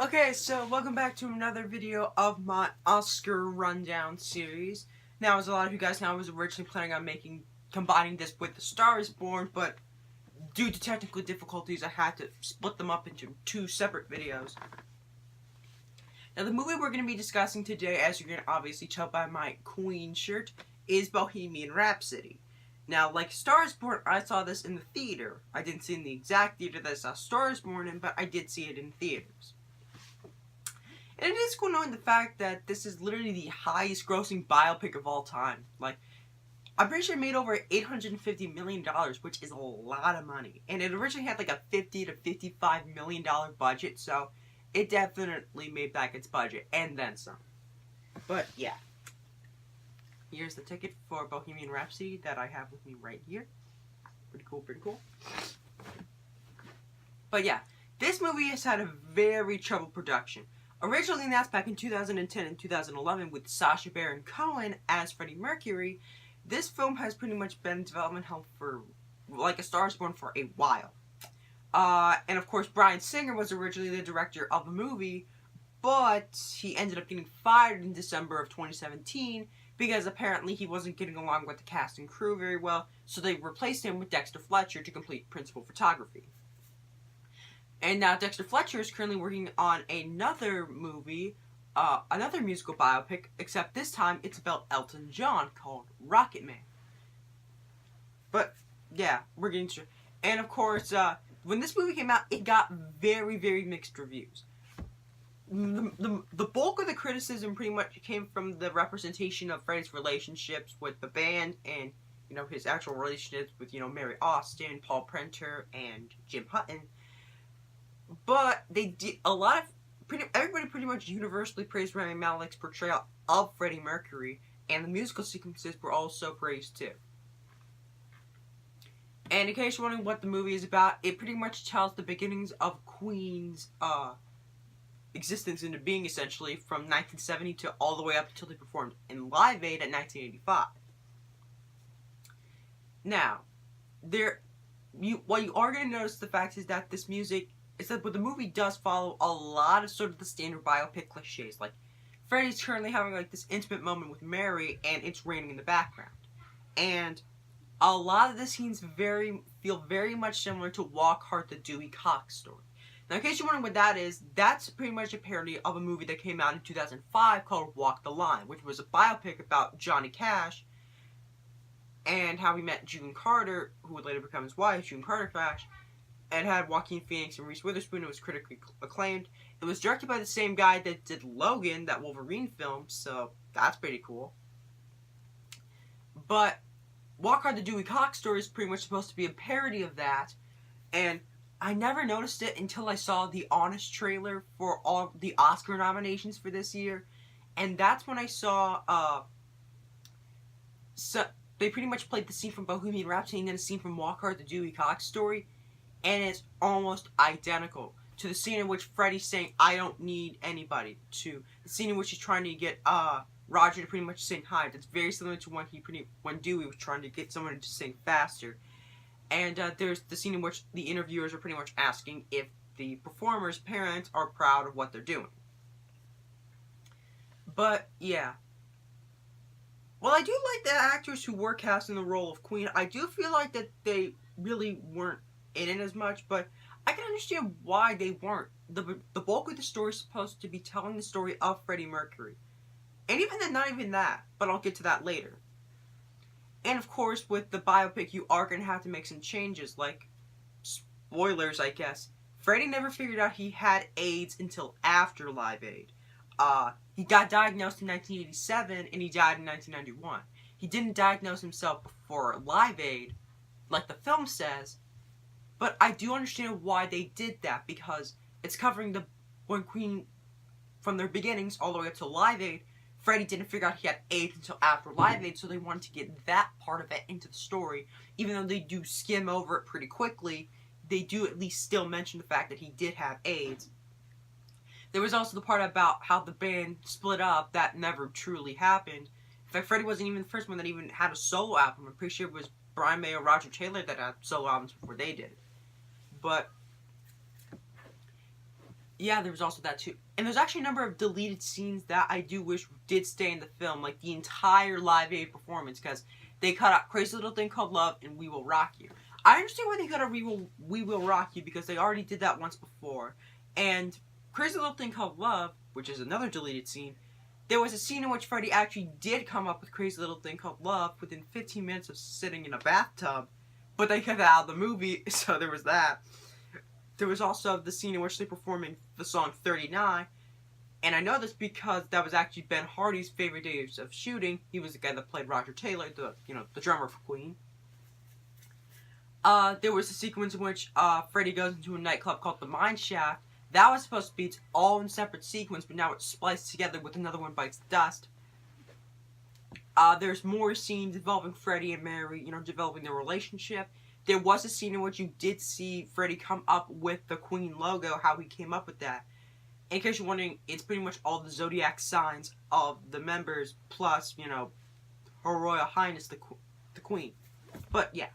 Okay, so welcome back to another video of my Oscar rundown series. Now, as a lot of you guys know, I was originally planning on combining this with The Star is Born, but due to technical difficulties, I had to split them up into two separate videos. Now, the movie we're going to be discussing today, as you can obviously tell by my Queen shirt, is Bohemian Rhapsody. Now, like Star is Born, I saw this in the theater. I didn't see it in the exact theater that I saw Star is Born in, but I did see it in theaters. And it is cool knowing the fact that this is literally the highest grossing biopic of all time. Like, I'm pretty sure it made over $850 million, which is a lot of money. And it originally had like a $50 to $55 million budget, so it definitely made back its budget, and then some. But, yeah. Here's the ticket for Bohemian Rhapsody that I have with me right here. Pretty cool, pretty cool. But yeah, this movie has had a very troubled production. Originally announced back in 2010 and 2011 with Sacha Baron Cohen as Freddie Mercury, this film has pretty much been in development hell for, like A Star is Born, for a while. And of course, Bryan Singer was originally the director of the movie, but he ended up getting fired in December of 2017 because apparently he wasn't getting along with the cast and crew very well, so they replaced him with Dexter Fletcher to complete principal photography. And now Dexter Fletcher is currently working on another movie, another musical biopic, except this time it's about Elton John, called Rocket Man. But, yeah, we're getting to... And of course, when this movie came out, it got very, very mixed reviews. The bulk of the criticism pretty much came from the representation of Freddie's relationships with the band and, you know, his actual relationships with, you know, Mary Austin, Paul Prenter, and Jim Hutton. But they did everybody pretty much universally praised Rami Malek's portrayal of Freddie Mercury, and the musical sequences were also praised too. And in case you're wondering what the movie is about, it pretty much tells the beginnings of Queen's existence into being, essentially, from 1970 to all the way up until they performed in Live Aid at 1985. Now, what you are going to notice the fact is that this music is that the movie does follow a lot of sort of the standard biopic cliches. Like, Freddie's currently having like this intimate moment with Mary, and it's raining in the background. And a lot of the scenes feel very much similar to Walk Hard, the Dewey Cox story. Now, in case you're wondering what that is, that's pretty much a parody of a movie that came out in 2005 called Walk the Line, which was a biopic about Johnny Cash and how he met June Carter, who would later become his wife, June Carter Cash. It had Joaquin Phoenix and Reese Witherspoon. It was critically acclaimed. It was directed by the same guy that did Logan, that Wolverine film, so that's pretty cool. But Walk Hard, the Dewey Cox story is pretty much supposed to be a parody of that, and I never noticed it until I saw the Honest trailer for all the Oscar nominations for this year, and that's when I saw, they pretty much played the scene from Bohemian Rhapsody and then a scene from Walk Hard, the Dewey Cox story, and it's almost identical to the scene in which Freddie's saying, "I don't need anybody," to the scene in which he's trying to get Roger to pretty much sing high. It's very similar to when Dewey was trying to get someone to sing faster. And there's the scene in which the interviewers are pretty much asking if the performers' parents are proud of what they're doing. But, yeah. While I do like the actors who were cast in the role of Queen, I do feel like that they really weren't in it as much, but I can understand why they weren't. The bulk of the story is supposed to be telling the story of Freddie Mercury. And even then, not even that, but I'll get to that later. And of course, with the biopic, you are going to have to make some changes, like, spoilers, I guess. Freddie never figured out he had AIDS until after Live Aid. He got diagnosed in 1987, and he died in 1991. He didn't diagnose himself before Live Aid, like the film says, but I do understand why they did that, because it's covering when Queen, from their beginnings all the way up to Live Aid, Freddie didn't figure out he had AIDS until after Live Aid, so they wanted to get that part of it into the story. Even though they do skim over it pretty quickly, they do at least still mention the fact that he did have AIDS. There was also the part about how the band split up that never truly happened. In fact, Freddie wasn't even the first one that even had a solo album. I'm pretty sure it was Brian May or Roger Taylor that had solo albums before they did. But Yeah, there was also that too. And there's actually a number of deleted scenes that I do wish did stay in the film, like the entire Live Aid performance, because they cut out Crazy Little Thing Called Love and We Will Rock You. I understand why they cut out We Will Rock You, because they already did that once before. And Crazy Little Thing Called Love, which is another deleted scene, there was a scene in which Freddie actually did come up with Crazy Little Thing Called Love within 15 minutes of sitting in a bathtub, but they cut that out of the movie, so there was that. There was also the scene in which they performing the song 39, and I know this because that was actually Ben Hardy's favorite days of shooting. He was the guy that played Roger Taylor, the drummer for Queen. There was a sequence in which Freddie goes into a nightclub called the Mine Shaft. That was supposed to be its own separate sequence, but now it's spliced together with Another One Bites Dust. There's more scenes involving Freddie and Mary, developing their relationship. There was a scene in which you did see Freddie come up with the Queen logo, how he came up with that. In case you're wondering, it's pretty much all the zodiac signs of the members, plus, Her Royal Highness, the Queen. But, yeah.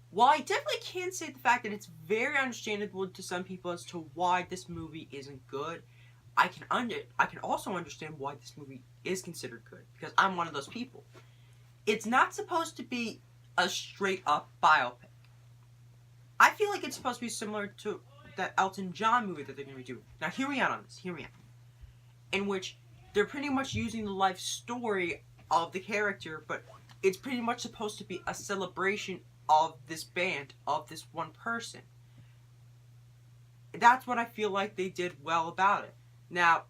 While I definitely can say the fact that it's very understandable to some people as to why this movie isn't good, I can also understand why this movie is considered good, because I'm one of those people. It's not supposed to be a straight-up biopic. I feel like it's supposed to be similar to that Elton John movie that they're going to be doing. Now, hear me out on this. In which they're pretty much using the life story of the character, but it's pretty much supposed to be a celebration of this band, of this one person. That's what I feel like they did well about it. Now,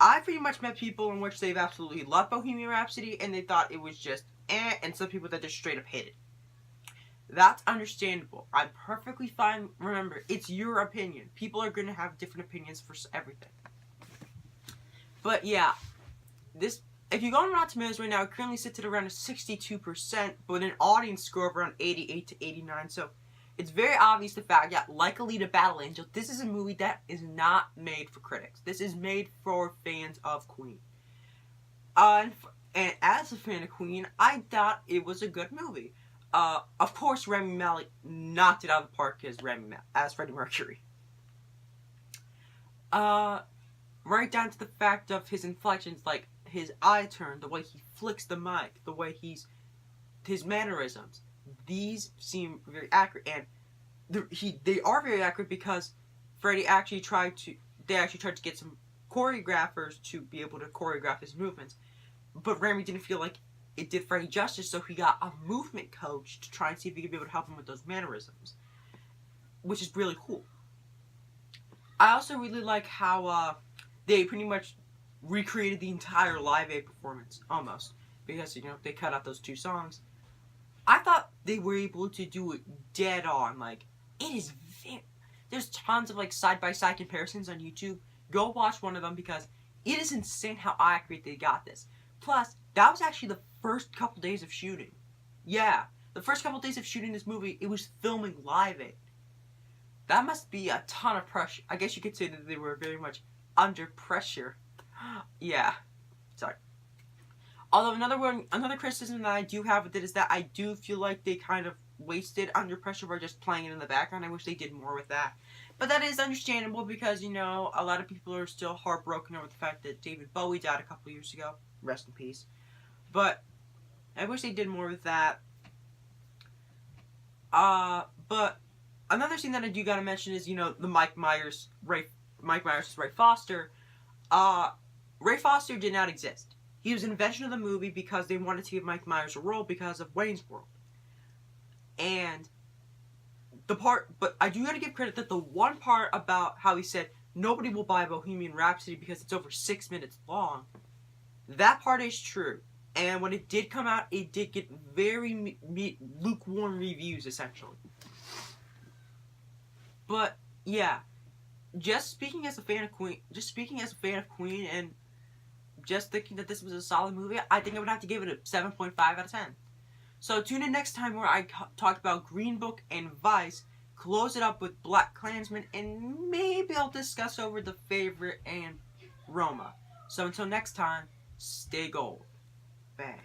I pretty much met people in which they've absolutely loved Bohemian Rhapsody, and they thought it was just and some people that just straight up hate it. That's understandable. I'm perfectly fine. Remember, it's your opinion. People are going to have different opinions for everything. But yeah, if you go on Rotten Tomatoes right now, it currently sits at around a 62%, but an audience score of around 88 to 89. So it's very obvious the fact that, like Alita Battle Angel, this is a movie that is not made for critics. This is made for fans of Queen. And as a fan of Queen, I thought it was a good movie. Of course, Rami Malek knocked it out of the park as Freddie Mercury. Right down to the fact of his inflections, like his eye turn, the way he flicks the mic, the way his mannerisms. These seem very accurate, and they are very accurate because Freddie actually tried to get some choreographers to be able to choreograph his movements. But Rami didn't feel like it did Freddie justice, so he got a movement coach to try and see if he could be able to help him with those mannerisms, which is really cool. I also really like how they pretty much recreated the entire Live Aid performance, almost, because, they cut out those two songs. I thought they were able to do it dead on. Like, it is there's tons of, side-by-side comparisons on YouTube. Go watch one of them, because it is insane how accurate they got this. Plus, that was actually the first couple days of shooting. Yeah, the first couple days of shooting this movie, it was filming Live Aid. That must be a ton of pressure. I guess you could say that they were very much under pressure. Yeah, sorry. Although another criticism that I do have with it is that I do feel like they kind of wasted Under Pressure by just playing it in the background. I wish they did more with that. But that is understandable because, a lot of people are still heartbroken over the fact that David Bowie died a couple years ago. Rest in peace. But I wish they did more with that. But another thing that I do gotta mention is, the Mike Myers' Ray Foster. Ray Foster did not exist. He was an invention of the movie because they wanted to give Mike Myers a role because of Wayne's World. And but I do gotta give credit that the one part about how he said nobody will buy Bohemian Rhapsody because it's over 6 minutes long, that part is true. And when it did come out, it did get very lukewarm reviews, essentially. But yeah, just speaking as a fan of Queen, and just thinking that this was a solid movie, I think I would have to give it a 7.5 out of 10. So tune in next time where I talk about Green Book and Vice, close it up with Black Klansman, and maybe I'll discuss over The Favorite and Roma. So until next time, stay gold. Bang.